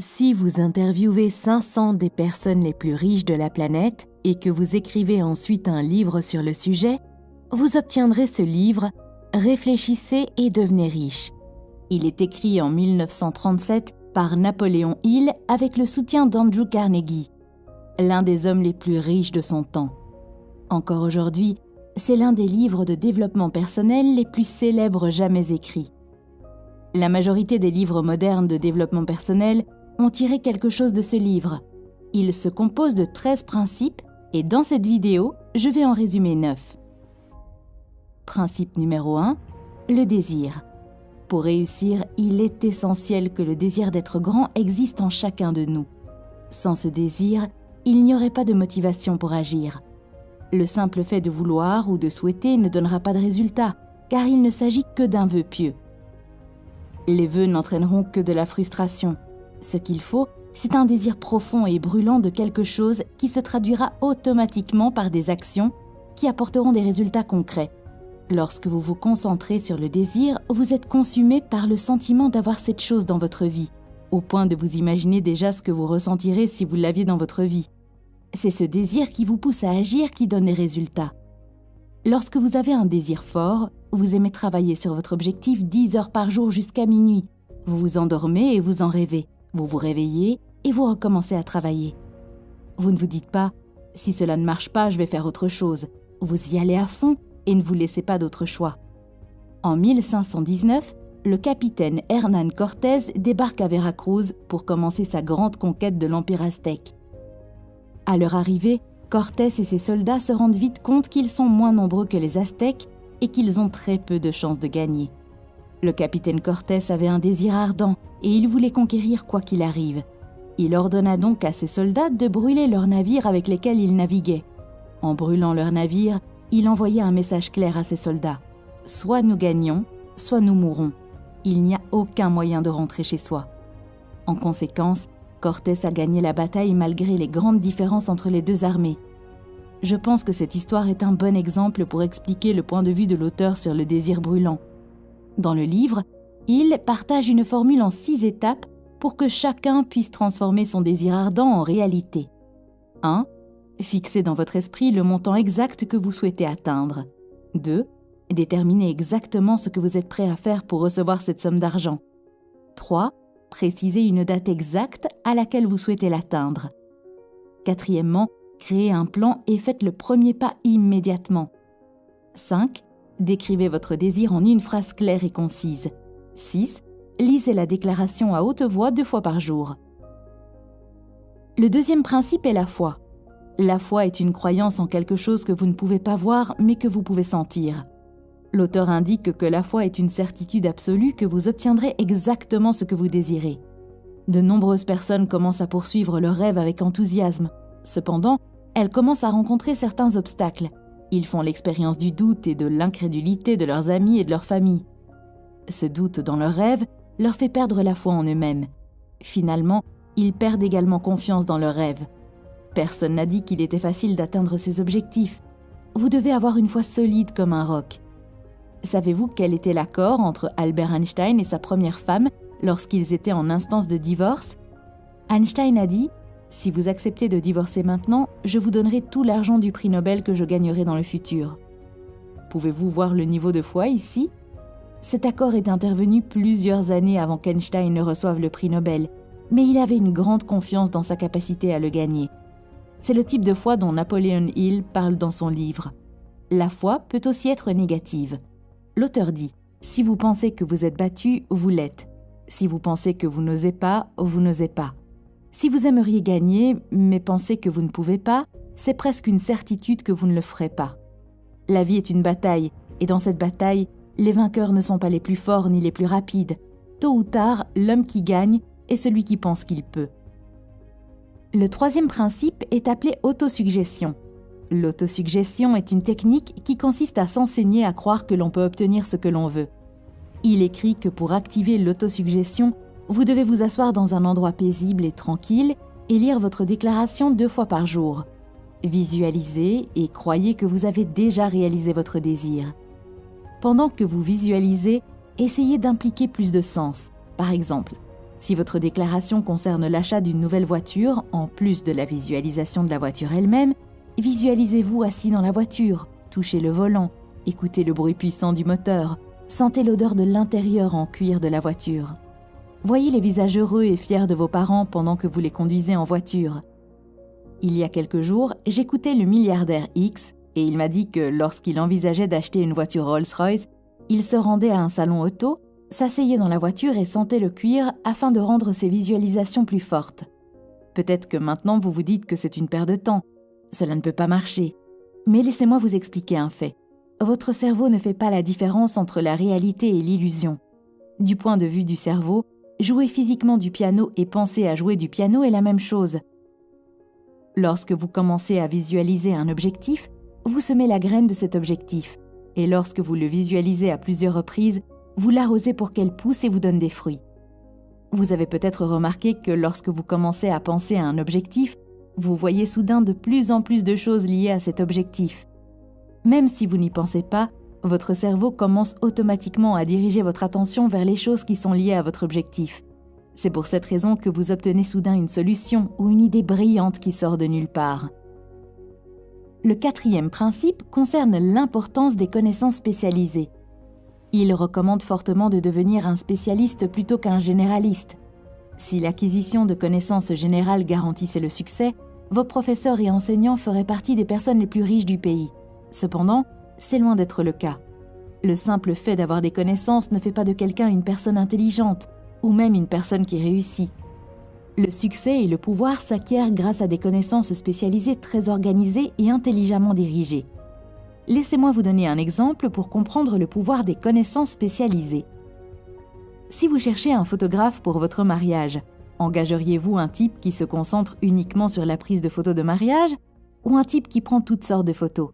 Si vous interviewez 500 des personnes les plus riches de la planète et que vous écrivez ensuite un livre sur le sujet, vous obtiendrez ce livre « Réfléchissez et devenez riche ». Il est écrit en 1937 par Napoléon Hill avec le soutien d'Andrew Carnegie, l'un des hommes les plus riches de son temps. Encore aujourd'hui, c'est l'un des livres de développement personnel les plus célèbres jamais écrits. La majorité des livres modernes de développement personnel ont tiré quelque chose de ce livre. Il se compose de 13 principes et dans cette vidéo, je vais en résumer 9. Principe numéro 1, le désir. Pour réussir, il est essentiel que le désir d'être grand existe en chacun de nous. Sans ce désir, il n'y aurait pas de motivation pour agir. Le simple fait de vouloir ou de souhaiter ne donnera pas de résultat, car il ne s'agit que d'un vœu pieux. Les vœux n'entraîneront que de la frustration. Ce qu'il faut, c'est un désir profond et brûlant de quelque chose qui se traduira automatiquement par des actions qui apporteront des résultats concrets. Lorsque vous vous concentrez sur le désir, vous êtes consumé par le sentiment d'avoir cette chose dans votre vie, au point de vous imaginer déjà ce que vous ressentirez si vous l'aviez dans votre vie. C'est ce désir qui vous pousse à agir qui donne des résultats. Lorsque vous avez un désir fort, vous aimez travailler sur votre objectif 10 heures par jour jusqu'à minuit. Vous vous endormez et vous en rêvez. Vous vous réveillez et vous recommencez à travailler. Vous ne vous dites pas « si cela ne marche pas, je vais faire autre chose ». Vous y allez à fond et ne vous laissez pas d'autre choix. En 1519, le capitaine Hernán Cortés débarque à Veracruz pour commencer sa grande conquête de l'Empire aztèque. À leur arrivée, Cortés et ses soldats se rendent vite compte qu'ils sont moins nombreux que les Aztèques et qu'ils ont très peu de chances de gagner. Le capitaine Cortés avait un désir ardent et il voulait conquérir quoi qu'il arrive. Il ordonna donc à ses soldats de brûler leurs navires avec lesquels ils naviguaient. En brûlant leurs navires, il envoyait un message clair à ses soldats. « Soit nous gagnons, soit nous mourrons. Il n'y a aucun moyen de rentrer chez soi. » En conséquence, Cortés a gagné la bataille malgré les grandes différences entre les deux armées. Je pense que cette histoire est un bon exemple pour expliquer le point de vue de l'auteur sur le désir brûlant. Dans le livre, il partage une formule en 6 étapes pour que chacun puisse transformer son désir ardent en réalité. 1. Fixez dans votre esprit le montant exact que vous souhaitez atteindre. 2. Déterminez exactement ce que vous êtes prêt à faire pour recevoir cette somme d'argent. 3. Précisez une date exacte à laquelle vous souhaitez l'atteindre. 4. Créez un plan et faites le premier pas immédiatement. 5. Décrivez votre désir en une phrase claire et concise. 6. Lisez la déclaration à haute voix 2 fois par jour. Le deuxième principe est la foi. La foi est une croyance en quelque chose que vous ne pouvez pas voir mais que vous pouvez sentir. L'auteur indique que la foi est une certitude absolue que vous obtiendrez exactement ce que vous désirez. De nombreuses personnes commencent à poursuivre leurs rêves avec enthousiasme. Cependant, elles commencent à rencontrer certains obstacles. Ils font l'expérience du doute et de l'incrédulité de leurs amis et de leur famille. Ce doute dans leurs rêves leur fait perdre la foi en eux-mêmes. Finalement, ils perdent également confiance dans leurs rêves. Personne n'a dit qu'il était facile d'atteindre ses objectifs. Vous devez avoir une foi solide comme un roc. Savez-vous quel était l'accord entre Albert Einstein et sa première femme lorsqu'ils étaient en instance de divorce? Einstein a dit « Si vous acceptez de divorcer maintenant, je vous donnerai tout l'argent du prix Nobel que je gagnerai dans le futur. » Pouvez-vous voir le niveau de foi ici? Cet accord est intervenu plusieurs années avant qu'Einstein ne reçoive le prix Nobel, mais il avait une grande confiance dans sa capacité à le gagner. C'est le type de foi dont Napoléon Hill parle dans son livre. La foi peut aussi être négative. L'auteur dit « Si vous pensez que vous êtes battu, vous l'êtes. Si vous pensez que vous n'osez pas, vous n'osez pas. Si vous aimeriez gagner, mais pensez que vous ne pouvez pas, c'est presque une certitude que vous ne le ferez pas. La vie est une bataille, et dans cette bataille, les vainqueurs ne sont pas les plus forts ni les plus rapides. Tôt ou tard, l'homme qui gagne est celui qui pense qu'il peut. » Le troisième principe est appelé autosuggestion. L'autosuggestion est une technique qui consiste à s'enseigner à croire que l'on peut obtenir ce que l'on veut. Il écrit que pour activer l'autosuggestion, vous devez vous asseoir dans un endroit paisible et tranquille et lire votre déclaration 2 fois par jour. Visualisez et croyez que vous avez déjà réalisé votre désir. Pendant que vous visualisez, essayez d'impliquer plus de sens. Par exemple, Si votre déclaration concerne l'achat d'une nouvelle voiture, en plus de la visualisation de la voiture elle-même, visualisez-vous assis dans la voiture, touchez le volant, écoutez le bruit puissant du moteur, sentez l'odeur de l'intérieur en cuir de la voiture. Voyez les visages heureux et fiers de vos parents pendant que vous les conduisez en voiture. Il y a quelques jours, j'écoutais le milliardaire X et il m'a dit que lorsqu'il envisageait d'acheter une voiture Rolls-Royce, il se rendait à un salon auto, s'asseyait dans la voiture et sentait le cuir afin de rendre ses visualisations plus fortes. Peut-être que maintenant vous vous dites que c'est une perte de temps. Cela ne peut pas marcher. Mais laissez-moi vous expliquer un fait. Votre cerveau ne fait pas la différence entre la réalité et l'illusion. Du point de vue du cerveau, jouer physiquement du piano et penser à jouer du piano est la même chose. Lorsque vous commencez à visualiser un objectif, vous semez la graine de cet objectif. Et lorsque vous le visualisez à plusieurs reprises, vous l'arrosez pour qu'elle pousse et vous donne des fruits. Vous avez peut-être remarqué que lorsque vous commencez à penser à un objectif, vous voyez soudain de plus en plus de choses liées à cet objectif. Même si vous n'y pensez pas, votre cerveau commence automatiquement à diriger votre attention vers les choses qui sont liées à votre objectif. C'est pour cette raison que vous obtenez soudain une solution ou une idée brillante qui sort de nulle part. Le 4e principe concerne l'importance des connaissances spécialisées. Il recommande fortement de devenir un spécialiste plutôt qu'un généraliste. Si l'acquisition de connaissances générales garantissait le succès, vos professeurs et enseignants feraient partie des personnes les plus riches du pays. Cependant, c'est loin d'être le cas. Le simple fait d'avoir des connaissances ne fait pas de quelqu'un une personne intelligente, ou même une personne qui réussit. Le succès et le pouvoir s'acquièrent grâce à des connaissances spécialisées très organisées et intelligemment dirigées. Laissez-moi vous donner un exemple pour comprendre le pouvoir des connaissances spécialisées. Si vous cherchez un photographe pour votre mariage, engageriez-vous un type qui se concentre uniquement sur la prise de photos de mariage ou un type qui prend toutes sortes de photos ?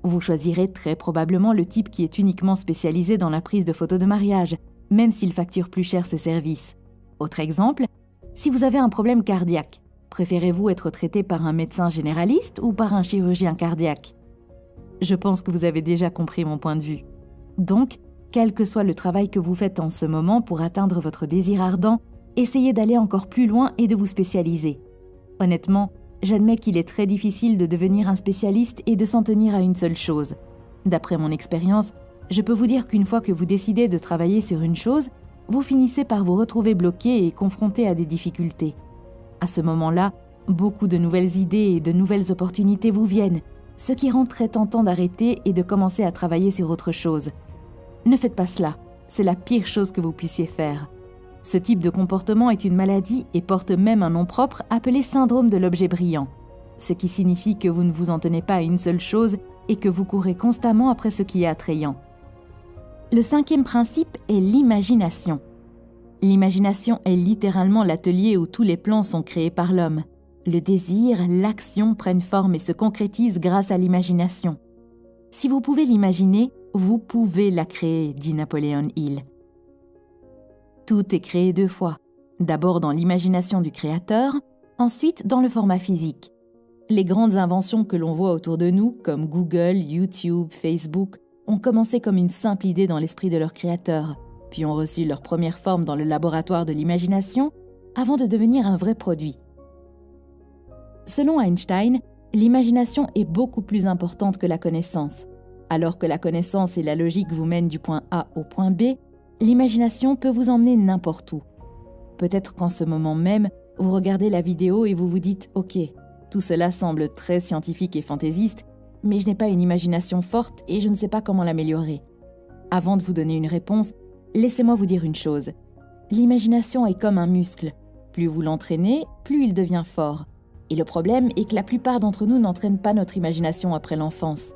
Vous choisirez très probablement le type qui est uniquement spécialisé dans la prise de photos de mariage, même s'il facture plus cher ses services. Autre exemple, si vous avez un problème cardiaque, préférez-vous être traité par un médecin généraliste ou par un chirurgien cardiaque ? Je pense que vous avez déjà compris mon point de vue. Donc, quel que soit le travail que vous faites en ce moment pour atteindre votre désir ardent, essayez d'aller encore plus loin et de vous spécialiser. Honnêtement, j'admets qu'il est très difficile de devenir un spécialiste et de s'en tenir à une seule chose. D'après mon expérience, je peux vous dire qu'une fois que vous décidez de travailler sur une chose, vous finissez par vous retrouver bloqué et confronté à des difficultés. À ce moment-là, beaucoup de nouvelles idées et de nouvelles opportunités vous viennent, ce qui rend très tentant d'arrêter et de commencer à travailler sur autre chose. Ne faites pas cela, c'est la pire chose que vous puissiez faire. Ce type de comportement est une maladie et porte même un nom propre appelé syndrome de l'objet brillant, ce qui signifie que vous ne vous en tenez pas à une seule chose et que vous courez constamment après ce qui est attrayant. Le 5e principe est l'imagination. L'imagination est littéralement l'atelier où tous les plans sont créés par l'homme. Le désir, l'action prennent forme et se concrétisent grâce à l'imagination. Si vous pouvez l'imaginer, vous pouvez la créer, dit Napoléon Hill. Tout est créé 2 fois. D'abord dans l'imagination du créateur, ensuite dans le format physique. Les grandes inventions que l'on voit autour de nous, comme Google, YouTube, Facebook, ont commencé comme une simple idée dans l'esprit de leur créateur, puis ont reçu leur première forme dans le laboratoire de l'imagination, avant de devenir un vrai produit. Selon Einstein, l'imagination est beaucoup plus importante que la connaissance. Alors que la connaissance et la logique vous mènent du point A au point B, l'imagination peut vous emmener n'importe où. Peut-être qu'en ce moment même, vous regardez la vidéo et vous vous dites « Ok, tout cela semble très scientifique et fantaisiste, mais je n'ai pas une imagination forte et je ne sais pas comment l'améliorer. » Avant de vous donner une réponse, laissez-moi vous dire une chose. L'imagination est comme un muscle. Plus vous l'entraînez, plus il devient fort. Et le problème est que la plupart d'entre nous n'entraînent pas notre imagination après l'enfance.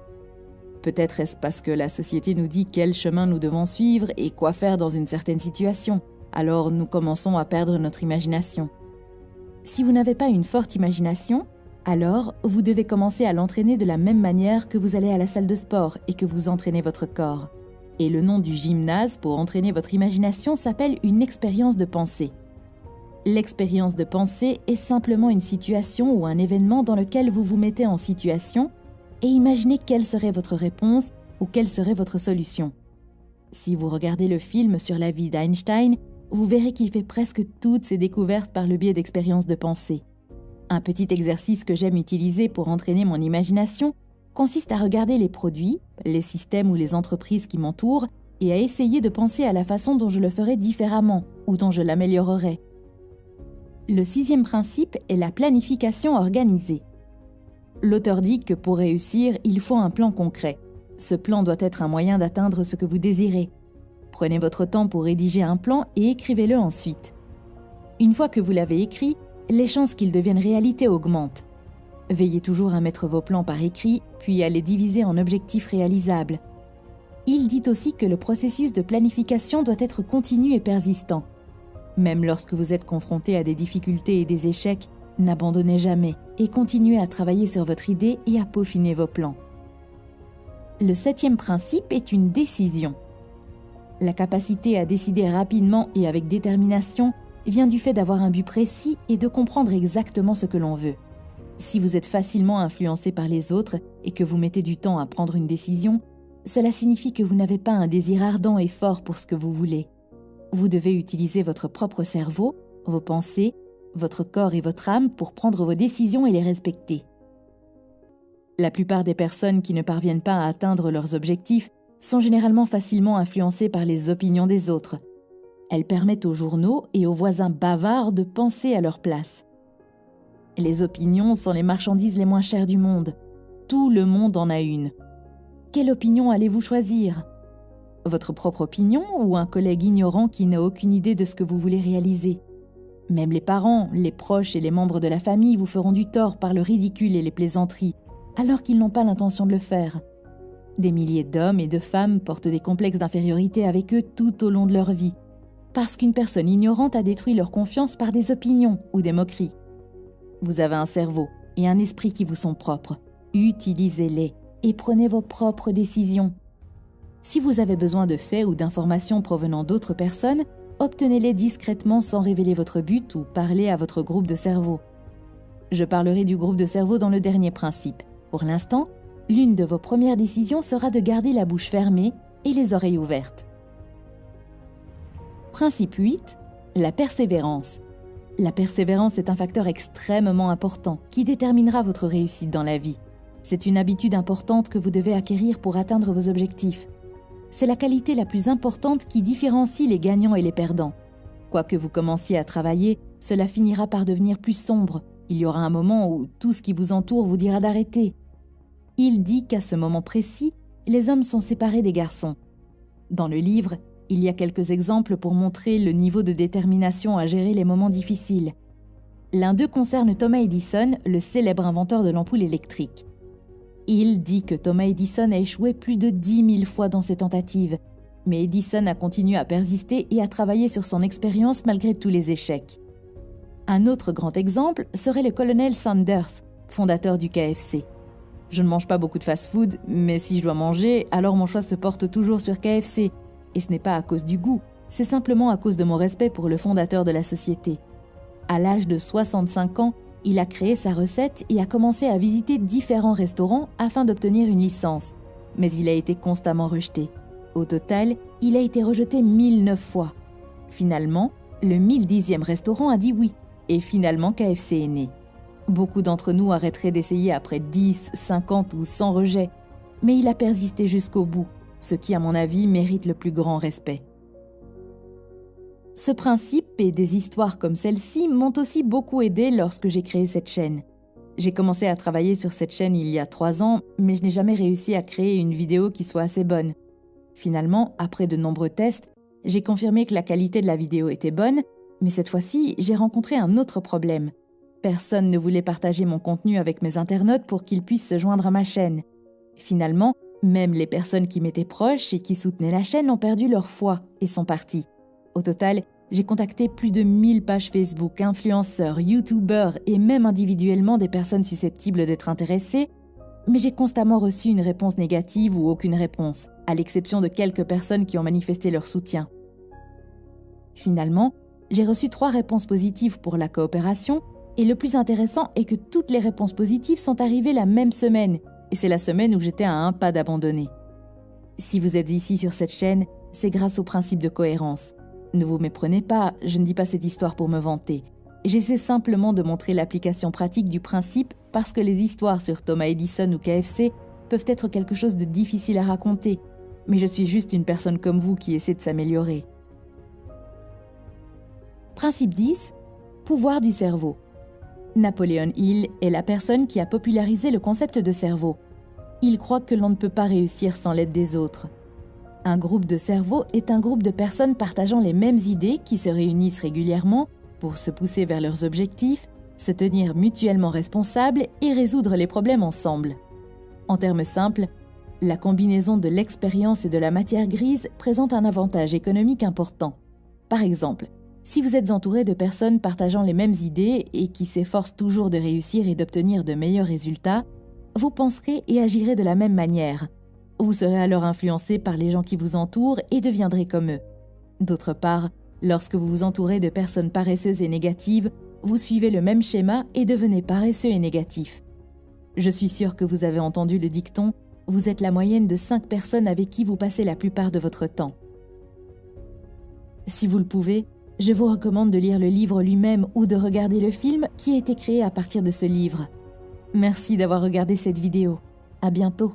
Peut-être est-ce parce que la société nous dit quel chemin nous devons suivre et quoi faire dans une certaine situation. Alors nous commençons à perdre notre imagination. Si vous n'avez pas une forte imagination, alors vous devez commencer à l'entraîner de la même manière que vous allez à la salle de sport et que vous entraînez votre corps. Et le nom du gymnase pour entraîner votre imagination s'appelle une expérience de pensée. L'expérience de pensée est simplement une situation ou un événement dans lequel vous vous mettez en situation et imaginez quelle serait votre réponse ou quelle serait votre solution. Si vous regardez le film sur la vie d'Einstein, vous verrez qu'il fait presque toutes ses découvertes par le biais d'expériences de pensée. Un petit exercice que j'aime utiliser pour entraîner mon imagination consiste à regarder les produits, les systèmes ou les entreprises qui m'entourent et à essayer de penser à la façon dont je le ferais différemment ou dont je l'améliorerais. Le 6e principe est la planification organisée. L'auteur dit que pour réussir, il faut un plan concret. Ce plan doit être un moyen d'atteindre ce que vous désirez. Prenez votre temps pour rédiger un plan et écrivez-le ensuite. Une fois que vous l'avez écrit, les chances qu'il devienne réalité augmentent. Veillez toujours à mettre vos plans par écrit, puis à les diviser en objectifs réalisables. Il dit aussi que le processus de planification doit être continu et persistant. Même lorsque vous êtes confronté à des difficultés et des échecs, n'abandonnez jamais et continuez à travailler sur votre idée et à peaufiner vos plans. Le 7e principe est une décision. La capacité à décider rapidement et avec détermination vient du fait d'avoir un but précis et de comprendre exactement ce que l'on veut. Si vous êtes facilement influencé par les autres et que vous mettez du temps à prendre une décision, cela signifie que vous n'avez pas un désir ardent et fort pour ce que vous voulez. Vous devez utiliser votre propre cerveau, vos pensées, votre corps et votre âme pour prendre vos décisions et les respecter. La plupart des personnes qui ne parviennent pas à atteindre leurs objectifs sont généralement facilement influencées par les opinions des autres. Elles permettent aux journaux et aux voisins bavards de penser à leur place. Les opinions sont les marchandises les moins chères du monde. Tout le monde en a une. Quelle opinion allez-vous choisir ? Votre propre opinion ou un collègue ignorant qui n'a aucune idée de ce que vous voulez réaliser ? Même les parents, les proches et les membres de la famille vous feront du tort par le ridicule et les plaisanteries, alors qu'ils n'ont pas l'intention de le faire. Des milliers d'hommes et de femmes portent des complexes d'infériorité avec eux tout au long de leur vie, parce qu'une personne ignorante a détruit leur confiance par des opinions ou des moqueries. Vous avez un cerveau et un esprit qui vous sont propres. Utilisez-les et prenez vos propres décisions. Si vous avez besoin de faits ou d'informations provenant d'autres personnes, obtenez-les discrètement sans révéler votre but ou parlez à votre groupe de cerveau. Je parlerai du groupe de cerveau dans le dernier principe. Pour l'instant, l'une de vos premières décisions sera de garder la bouche fermée et les oreilles ouvertes. Principe 8. La persévérance. La persévérance est un facteur extrêmement important qui déterminera votre réussite dans la vie. C'est une habitude importante que vous devez acquérir pour atteindre vos objectifs. C'est la qualité la plus importante qui différencie les gagnants et les perdants. Quoi que vous commenciez à travailler, cela finira par devenir plus sombre. Il y aura un moment où tout ce qui vous entoure vous dira d'arrêter. Il dit qu'à ce moment précis, les hommes sont séparés des garçons. Dans le livre, il y a quelques exemples pour montrer le niveau de détermination à gérer les moments difficiles. L'un d'eux concerne Thomas Edison, le célèbre inventeur de l'ampoule électrique. Il dit que Thomas Edison a échoué plus de 10 000 fois dans ses tentatives, mais Edison a continué à persister et à travailler sur son expérience malgré tous les échecs. Un autre grand exemple serait le colonel Sanders, fondateur du KFC. Je ne mange pas beaucoup de fast-food, mais si je dois manger, alors mon choix se porte toujours sur KFC. Et ce n'est pas à cause du goût, c'est simplement à cause de mon respect pour le fondateur de la société. À l'âge de 65 ans, il a créé sa recette et a commencé à visiter différents restaurants afin d'obtenir une licence. Mais il a été constamment rejeté. Au total, il a été rejeté 1009 fois. Finalement, le 1010e restaurant a dit oui, et finalement KFC est né. Beaucoup d'entre nous arrêteraient d'essayer après 10, 50 ou 100 rejets, mais il a persisté jusqu'au bout, ce qui, à mon avis, mérite le plus grand respect. Ce principe et des histoires comme celle-ci m'ont aussi beaucoup aidé lorsque j'ai créé cette chaîne. J'ai commencé à travailler sur cette chaîne il y a 3 ans, mais je n'ai jamais réussi à créer une vidéo qui soit assez bonne. Finalement, après de nombreux tests, j'ai confirmé que la qualité de la vidéo était bonne, mais cette fois-ci, j'ai rencontré un autre problème. Personne ne voulait partager mon contenu avec mes internautes pour qu'ils puissent se joindre à ma chaîne. Finalement, même les personnes qui m'étaient proches et qui soutenaient la chaîne ont perdu leur foi et sont parties. Au total, j'ai contacté plus de 1000 pages Facebook, influenceurs, youtubeurs et même individuellement des personnes susceptibles d'être intéressées, mais j'ai constamment reçu une réponse négative ou aucune réponse, à l'exception de quelques personnes qui ont manifesté leur soutien. Finalement, j'ai reçu 3 réponses positives pour la coopération, et le plus intéressant est que toutes les réponses positives sont arrivées la même semaine, et c'est la semaine où j'étais à un pas d'abandonner. Si vous êtes ici sur cette chaîne, c'est grâce au principe de cohérence. Ne vous méprenez pas, je ne dis pas cette histoire pour me vanter. J'essaie simplement de montrer l'application pratique du principe parce que les histoires sur Thomas Edison ou KFC peuvent être quelque chose de difficile à raconter, mais je suis juste une personne comme vous qui essaie de s'améliorer. Principe 10. Pouvoir du cerveau. Napoléon Hill est la personne qui a popularisé le concept de cerveau. Il croit que l'on ne peut pas réussir sans l'aide des autres. Un groupe de cerveau est un groupe de personnes partageant les mêmes idées qui se réunissent régulièrement pour se pousser vers leurs objectifs, se tenir mutuellement responsables et résoudre les problèmes ensemble. En termes simples, la combinaison de l'expérience et de la matière grise présente un avantage économique important. Par exemple, si vous êtes entouré de personnes partageant les mêmes idées et qui s'efforcent toujours de réussir et d'obtenir de meilleurs résultats, vous penserez et agirez de la même manière. Vous serez alors influencé par les gens qui vous entourent et deviendrez comme eux. D'autre part, lorsque vous vous entourez de personnes paresseuses et négatives, vous suivez le même schéma et devenez paresseux et négatif. Je suis sûre que vous avez entendu le dicton « Vous êtes la moyenne de 5 personnes avec qui vous passez la plupart de votre temps ». Si vous le pouvez, je vous recommande de lire le livre lui-même ou de regarder le film qui a été créé à partir de ce livre. Merci d'avoir regardé cette vidéo. À bientôt.